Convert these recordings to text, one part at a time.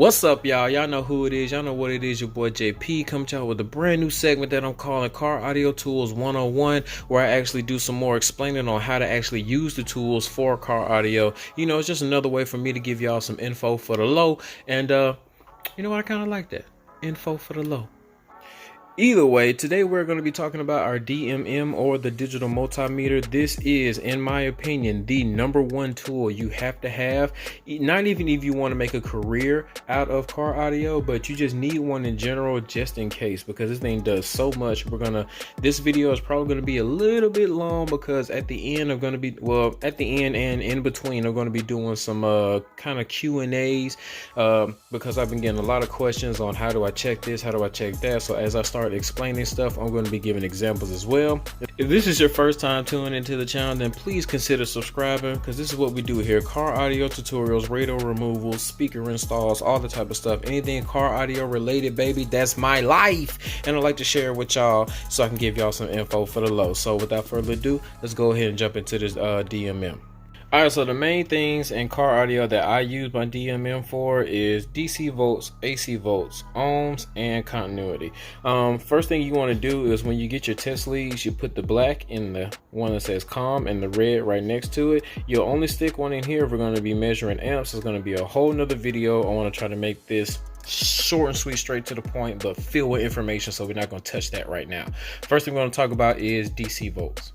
What's up, y'all? Y'all know who it is. Y'all know what it is. Your boy JP coming to y'all with a brand new segment that I'm calling Car Audio Tools 101, where I actually do some more explaining on how to actually use the tools for car audio. You know, it's just another way for me to give y'all some info for the low. And you know what? I kind of like that. Info for the low. Either way, today we're going to be talking about our DMM, or the digital multimeter. This is, in my opinion, the #1 tool you have to have. Not even if you want to make a career out of car audio, but you just need one in general, just in case, because this thing does so much. This video is probably going to be a little bit long, because at the end and in between, I'm going to be doing some kind of Q&As, because I've been getting a lot of questions on how do I check this, how do I check that. So as I start explaining stuff, I'm going to be giving examples as well. If this is your first time tuning into the channel, then please consider subscribing, because this is what we do here: car audio tutorials, radio removals, speaker installs, all the type of stuff. Anything car audio related, baby, that's my life, and I like to share it with y'all so I can give y'all some info for the low. So without further ado, let's go ahead and jump into this DMM. Alright, so the main things in car audio that I use my DMM for is DC volts, AC volts, ohms, and continuity. First thing you want to do is when you get your test leads, you put the black in the one that says calm and the red right next to it. You'll only stick one in here if we're going to be measuring amps. It's going to be a whole nother video. I want to try to make this short and sweet, straight to the point, but filled with information, so we're not going to touch that right now. First thing we're going to talk about is DC volts.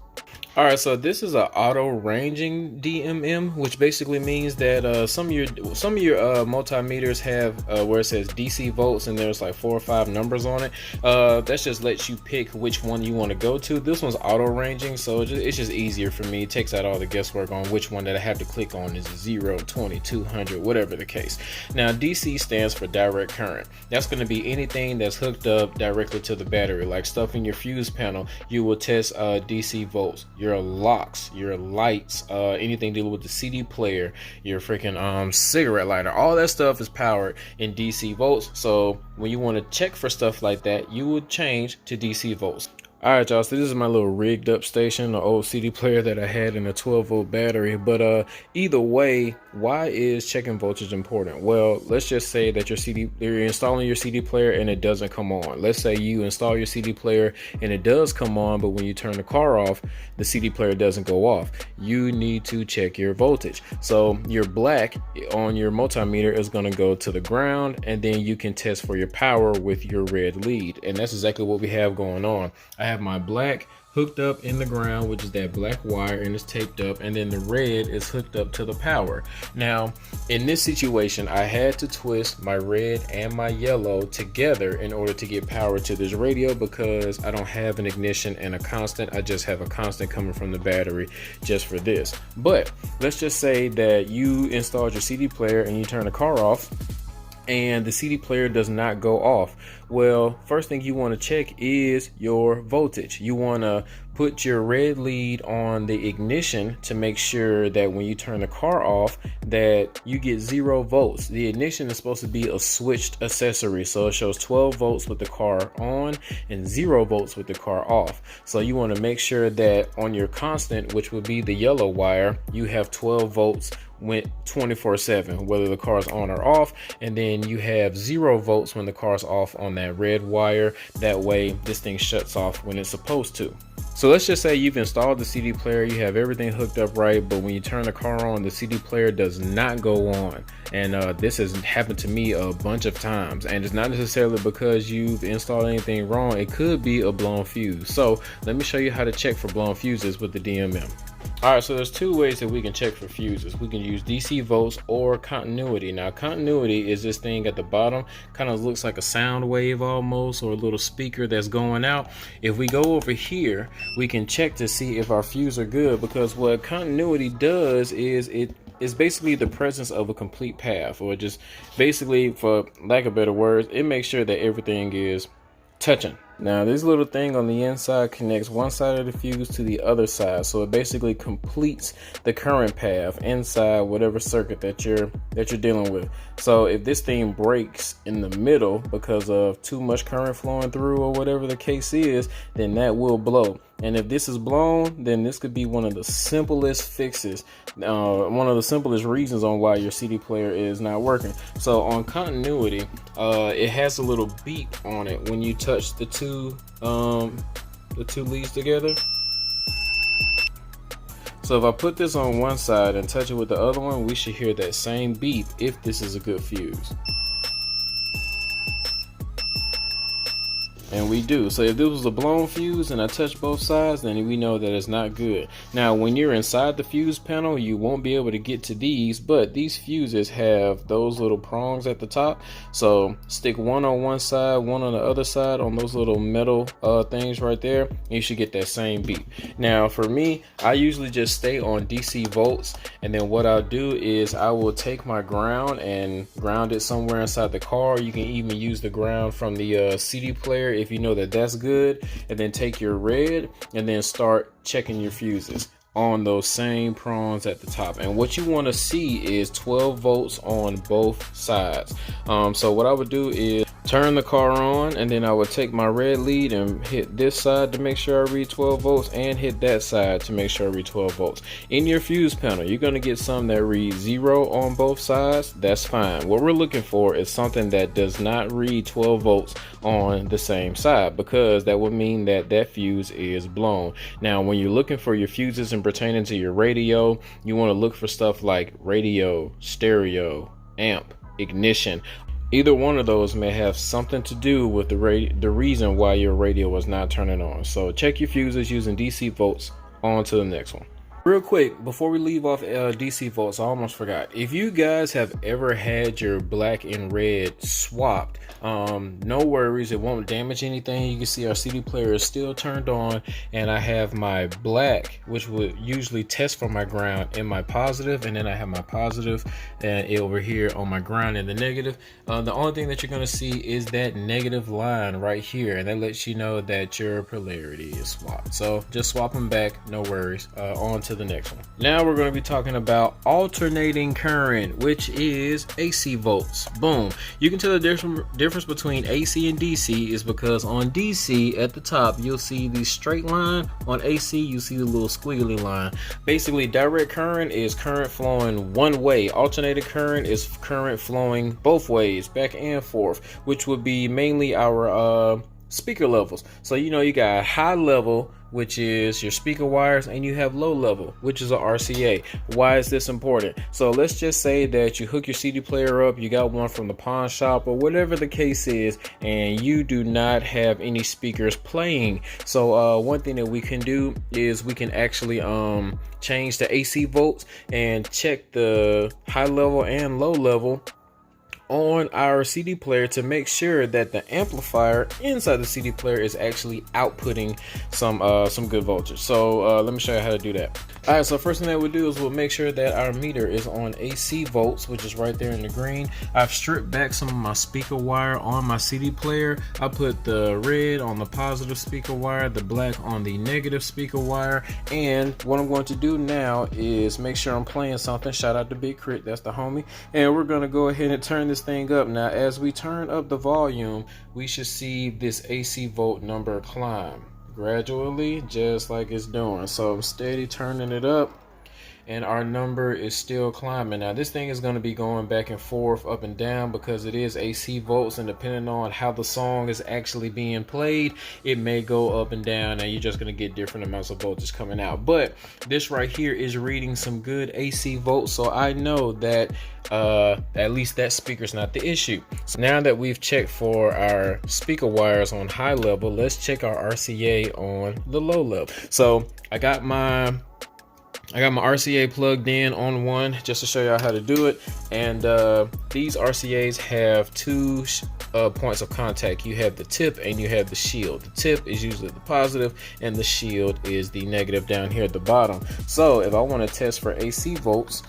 All right, so this is an auto ranging DMM, which basically means that some of your multimeters have where it says DC volts and there's like 4 or 5 numbers on it. That just lets you pick which one you want to go to. This one's auto ranging, so it's just easier for me. It takes out all the guesswork on which one that I have to click on is 0, 20, 200, whatever the case. Now, DC stands for direct current. That's going to be anything that's hooked up directly to the battery, like stuff in your fuse panel. You will test DC volts. Your locks, your lights, anything dealing with the CD player, your freaking cigarette lighter, all that stuff is powered in DC volts. So when you want to check for stuff like that, you would change to DC volts. Alright, y'all, so this is my little rigged up station, the old CD player that I had in a 12-volt battery. But either way, why is checking voltage important? Well, let's just say that you're installing your CD player and it doesn't come on. Let's say you install your CD player and it does come on, but when you turn the car off, the CD player doesn't go off. You need to check your voltage. So your black on your multimeter is going to go to the ground, and then you can test for your power with your red lead. And that's exactly what we have going on. I have my black hooked up in the ground, which is that black wire, and it's taped up, and then the red is hooked up to the power. Now, in this situation, I had to twist my red and my yellow together in order to get power to this radio, because I don't have an ignition and a constant. I just have a constant coming from the battery just for this. But let's just say that you installed your CD player and you turn the car off and the CD player does not go off. Well, first thing you want to check is your voltage. You want to put your red lead on the ignition to make sure that when you turn the car off that you get 0 volts. The ignition is supposed to be a switched accessory, so it shows 12 volts with the car on and 0 volts with the car off. So you want to make sure that on your constant, which would be the yellow wire, you have 12 volts went 24/7, whether the car's on or off, and then you have 0 volts when the car's off on that red wire. That way this thing shuts off when it's supposed to. So let's just say you've installed the CD player, you have everything hooked up right, but when you turn the car on, the CD player does not go on. And this has happened to me a bunch of times, and it's not necessarily because you've installed anything wrong. It could be a blown fuse. So let me show you how to check for blown fuses with the DMM. Alright, so there's 2 ways that we can check for fuses. We can use DC volts or continuity. Now, continuity is this thing at the bottom, kind of looks like a sound wave almost, or a little speaker that's going out. If we go over here, we can check to see if our fuses are good, because what continuity does is it's basically the presence of a complete path, or just basically, for lack of better words, it makes sure that everything is touching. Now, this little thing on the inside connects one side of the fuse to the other side, so it basically completes the current path inside whatever circuit that you're dealing with. So if this thing breaks in the middle because of too much current flowing through or whatever the case is, then that will blow. And if this is blown, then this could be one of the simplest fixes, one of the simplest reasons on why your CD player is not working. So on continuity, it has a little beep on it when you touch the two leads together. So if I put this on one side and touch it with the other one, we should hear that same beep if this is a good fuse. And we do. So if this was a blown fuse and I touch both sides, then we know that it's not good. Now when you're inside the fuse panel, you won't be able to get to these, but these fuses have those little prongs at the top. So stick one on one side, one on the other side on those little metal things right there. You should get that same beep. Now for me, I usually just stay on DC volts, and then what I'll do is I will take my ground and ground it somewhere inside the car. You can even use the ground from the CD player if you know that that's good, and then take your red and then start checking your fuses on those same prongs at the top. And what you want to see is 12 volts on both sides. So what I would do is turn the car on, and then I would take my red lead and hit this side to make sure I read 12 volts, and hit that side to make sure I read 12 volts. In your fuse panel, you're going to get some that read 0 on both sides. That's fine. What we're looking for is something that does not read 12 volts on the same side, because that would mean that that fuse is blown. Now when you're looking for your fuses and pertaining to your radio, you want to look for stuff like radio, stereo, amp, ignition. Either one of those may have something to do with the reason why your radio was not turning on. So check your fuses using DC volts. On to the next one. Real quick, before we leave off DC volts, I almost forgot. If you guys have ever had your black and red swapped, no worries, it won't damage anything. You can see our CD player is still turned on, and I have my black, which would usually test for my ground, in my positive, and then I have my positive and over here on my ground in the negative. The only thing that you're going to see is that negative line right here, and that lets you know that your polarity is swapped. So just swap them back, no worries. On to the next one. Now we're going to be talking about alternating current, which is AC volts. Boom. You can tell the difference between AC and DC is because on DC at the top you'll see the straight line. On AC you see the little squiggly line. Basically, direct current is current flowing one way. Alternating current is current flowing both ways, back and forth, which would be mainly our speaker levels. So you know, you got high level, which is your speaker wires, and you have low level, which is a RCA. Why is this important? So let's just say that you hook your CD player up, you got one from the pawn shop or whatever the case is, and you do not have any speakers playing. So one thing that we can do is we can actually change the AC volts and check the high level and low level on our CD player to make sure that the amplifier inside the CD player is actually outputting some good voltage. So let me show you how to do that. All right, so first thing that we'll do is we'll make sure that our meter is on AC volts, which is right there in the green. I've stripped back some of my speaker wire on my CD player. I put the red on the positive speaker wire, the black on the negative speaker wire, and what I'm going to do now is make sure I'm playing something. Shout out to Big Crit, that's the homie. And we're gonna go ahead and turn this thing up. Now as we turn up the volume, we should see this AC volt number climb gradually, just like it's doing. So I'm steady turning it up, and our number is still climbing. Now this thing is going to be going back and forth, up and down, because it is AC volts, and depending on how the song is actually being played, it may go up and down, and you're just going to get different amounts of voltage coming out. But this right here is reading some good AC volts, so I know that at least that speaker's not the issue. So now that we've checked for our speaker wires on high level, let's check our RCA on the low level. So I got my RCA plugged in on one just to show y'all how to do it. And these RCAs have two points of contact. You have the tip and you have the shield. The tip is usually the positive and the shield is the negative down here at the bottom. So if I want to test for AC volts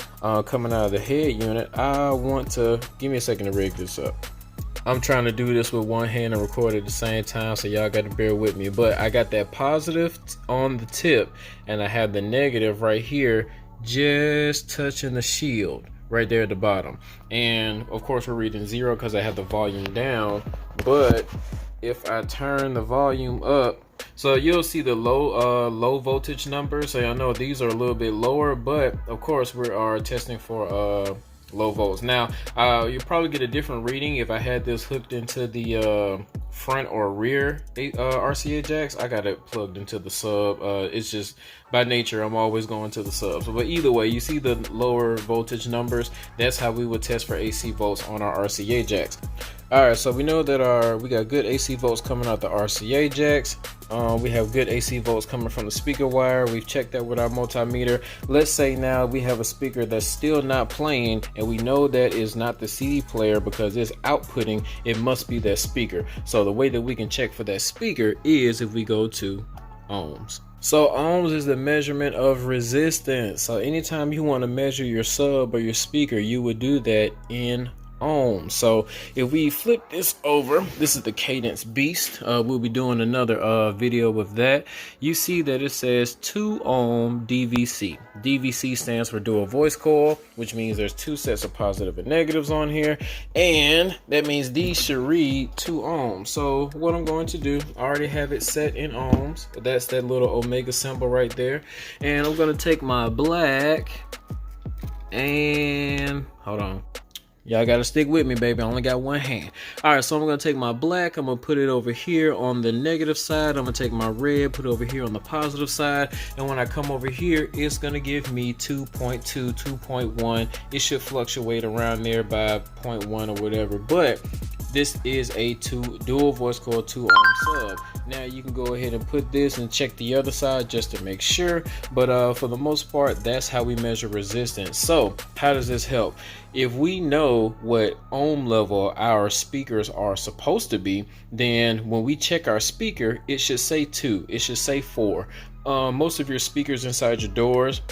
coming out of the head unit, I want to, give me a second to rig this up. I'm trying to do this with one hand and record at the same time, so y'all got to bear with me. But I got that positive on the tip, and I have the negative right here just touching the shield right there at the bottom. And of course we're reading 0 because I have the volume down. But if I turn the volume up, So you'll see the low voltage numbers. So I know these are a little bit lower, but of course we are testing for low volts. Now you'll probably get a different reading if I had this hooked into the front or rear RCA jacks. I got it plugged into the sub. It's just by nature I'm always going to the subs. But either way, you see the lower voltage numbers. That's how we would test for AC volts on our RCA jacks. Alright, so we know that we got good AC volts coming out the RCA jacks. We have good AC volts coming from the speaker wire. We've checked that with our multimeter. Let's say now we have a speaker that's still not playing, and we know that is not the CD player because it's outputting. It must be that speaker. So the way that we can check for that speaker is if we go to ohms. So ohms is the measurement of resistance. So anytime you want to measure your sub or your speaker, you would do that in ohms. So if we flip this over, this is the Cadence Beast. We'll be doing another video with that. You see that it says 2 ohm DVC. DVC stands for dual voice coil, which means there's 2 sets of positive and negatives on here, and that means these should read 2 ohms. So what I'm going to do, I already have it set in ohms. That's that little omega symbol right there, and I'm going to take my black and hold on. Y'all gotta stick with me, baby. I only got one hand. All right, so I'm gonna take my black, I'm gonna put it over here on the negative side. I'm gonna take my red, put it over here on the positive side. And when I come over here, it's gonna give me 2.2, 2.1. It should fluctuate around there by 0.1 or whatever, but this is a dual voice coil 2 ohm sub. Now you can go ahead and put this and check the other side just to make sure, but for the most part, that's how we measure resistance. So how does this help? If we know what ohm level our speakers are supposed to be, then when we check our speaker, it should say 2, it should say 4. Most of your speakers inside your doors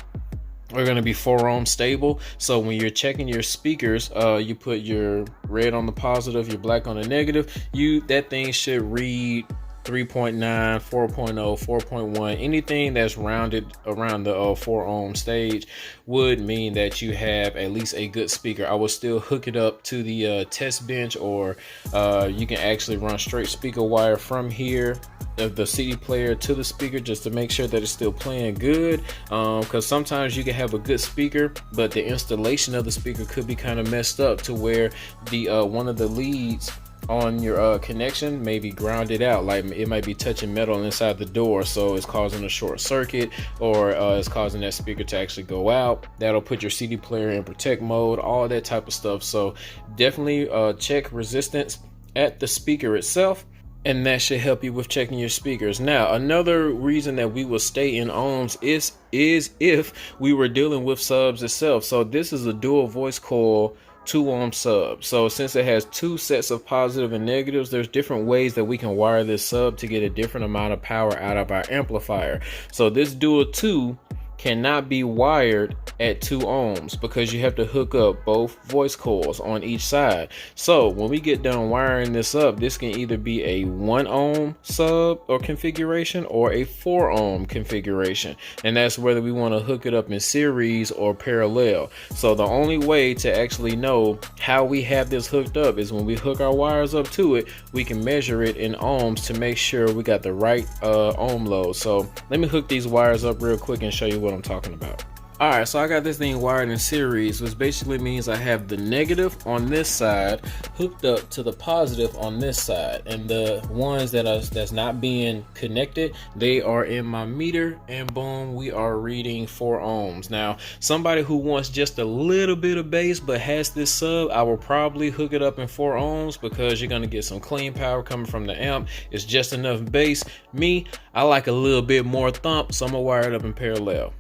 are going to be 4 ohm stable. So when you're checking your speakers, you put your red on the positive, your black on the negative, that thing should read 3.9, 4.0, 4.1. Anything that's rounded around the 4 ohm stage would mean that you have at least a good speaker. I will still hook it up to the test bench, or you can actually run straight speaker wire from here of the CD player to the speaker just to make sure that it's still playing good, because sometimes you can have a good speaker but the installation of the speaker could be kind of messed up to where the one of the leads on your connection may be grounded out, like it might be touching metal inside the door, so it's causing a short circuit, or it's causing that speaker to actually go out. That'll put your CD player in protect mode, all that type of stuff. So definitely check resistance at the speaker itself, and that should help you with checking your speakers. Now, another reason that we will stay in ohms is if we were dealing with subs itself. So this is a dual voice coil 2 ohm sub. So since it has 2 sets of positive and negatives, there's different ways that we can wire this sub to get a different amount of power out of our amplifier. So this dual 2 cannot be wired at 2 ohms because you have to hook up both voice coils on each side. So when we get done wiring this up, this can either be a 1 ohm sub or configuration or a 4 ohm configuration, and that's whether we want to hook it up in series or parallel. So the only way to actually know how we have this hooked up is when we hook our wires up to it, we can measure it in ohms to make sure we got the right ohm load. So let me hook these wires up real quick and show you what I'm talking about. Alright, so I got this thing wired in series, which basically means I have the negative on this side hooked up to the positive on this side, and the ones that's not being connected, they are in my meter, and boom, we are reading 4 ohms. Now, somebody who wants just a little bit of bass but has this sub, I will probably hook it up in 4 ohms because you're gonna get some clean power coming from the amp. It's just enough bass. Me, I like a little bit more thump, so I'm gonna wire it up in parallel.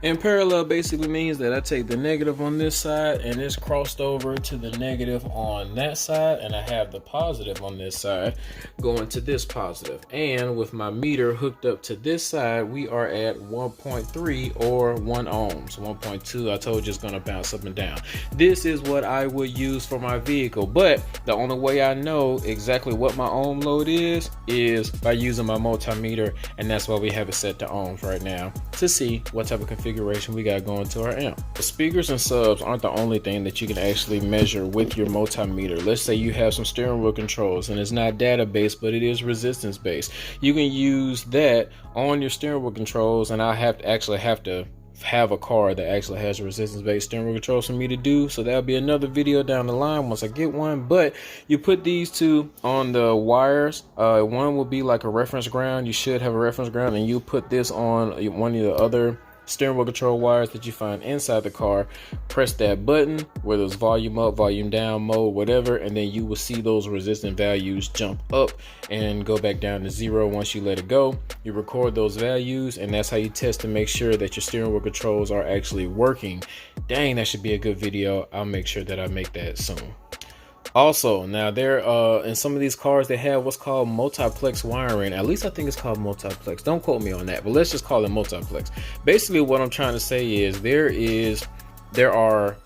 And parallel basically means that I take the negative on this side and it's crossed over to the negative on that side, and I have the positive on this side going to this positive. And with my meter hooked up to this side, we are at 1.3 or 1 ohms. 1.2, I told you, it's gonna bounce up and down. This is what I would use for my vehicle, but the only way I know exactly what my ohm load is by using my multimeter, and that's why we have it set to ohms right now, to see what type of of configuration we got going to our amp. The speakers and subs aren't the only thing that you can actually measure with your multimeter. Let's say you have some steering wheel controls and it's not data based, but it is resistance based. You can use that on your steering wheel controls, and I have to have a car that actually has a resistance based steering wheel controls for me to do, so that'll be another video down the line once I get one. But you put these two on the wires. One will be like a reference ground. You should have a reference ground, and you put this on one of the other steering wheel control wires that you find inside the car. Press that button, whether it's volume up, volume down, mode, whatever, and then you will see those resistance values jump up and go back down to 0 once you let it go. You record those values, and that's how you test to make sure that your steering wheel controls are actually working. Dang, that should be a good video. I'll make sure that I make that soon. Also, now there in some of these cars they have what's called multiplex wiring. At least I think it's called multiplex. Don't quote me on that, but let's just call it multiplex. Basically what I'm trying to say is there are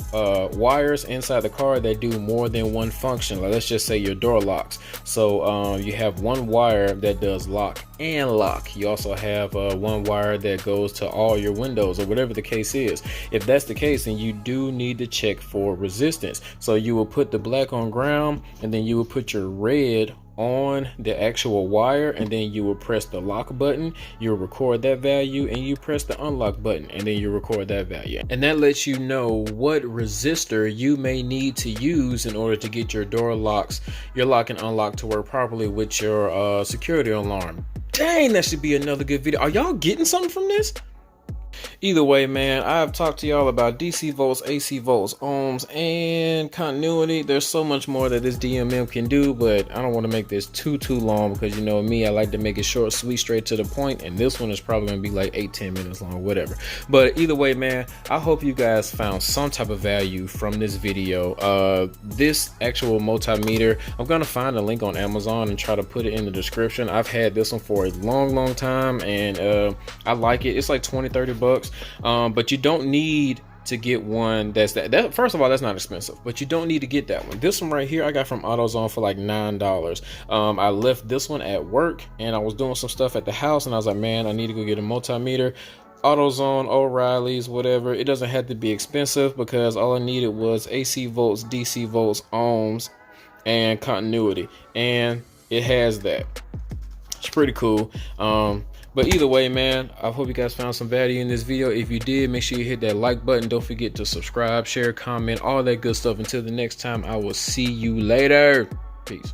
wires inside the car that do more than one function. Like, let's just say your door locks. So you have one wire that does lock and lock. You also have one wire that goes to all your windows, or whatever the case is. If that's the case, then you do need to check for resistance. So you will put the black on ground, and then you will put your red on the actual wire, and then you will press the lock button, you'll record that value, and you press the unlock button, and then you record that value. And that lets you know what resistor you may need to use in order to get your door locks, your lock and unlock to work properly with your security alarm. Dang, that should be another good video. Are y'all getting something from this? Either way, man, I've talked to y'all about DC volts, AC volts, ohms, and continuity. There's so much more that this DMM can do, but I don't want to make this too long, because you know me, I like to make it short, sweet, straight to the point, and this one is probably going to be like 8-10 minutes long, whatever. But either way, man, I hope you guys found some type of value from this video. This actual multimeter, I'm going to find a link on Amazon and try to put it in the description. I've had this one for a long time, and I like it. It's like 20-30 bucks. But you don't need to get one that's that first of all, that's not expensive, but you don't need to get that one. This one right here I got from AutoZone for like $9. I left this one at work, and I was doing some stuff at the house, and I was like, man, I need to go get a multimeter. AutoZone, O'Reilly's, whatever. It doesn't have to be expensive, because all I needed was AC volts, DC volts, ohms, and continuity, and it has that. It's pretty cool. But either way, man, I hope you guys found some value in this video. If you did, make sure you hit that like button. Don't forget to subscribe, share, comment, all that good stuff. Until the next time, I will see you later. Peace.